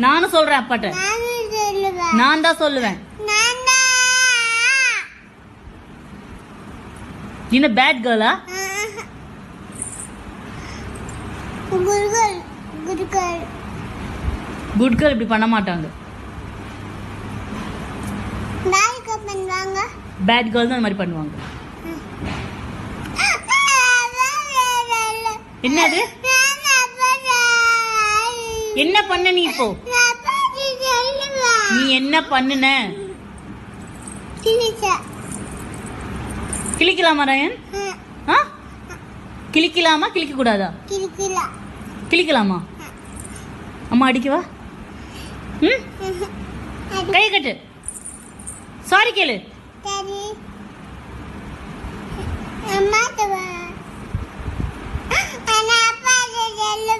நானும் சொல்றேன் அப்பாட்ட. நான் தான் சொல்லுவேன். என்ன பேட் கேர்ளா? குட் கேர்ள் இப்படி பண்ண மாட்டாங்க. பேட் கேர்ள் தான் அந்த மாதிரி பண்ணுவாங்க. என்னது? என்ன பண்ண நீ இப்போ? நீ என்ன பண்ணுன? கிளிக்கலாமா ராயன்? கிளிக்கலாமா கிளிக்க கூடாதா? கிளிக்கலாமா? அம்மா அடிக்கவா? கை கட்டு. சாரி கேளு.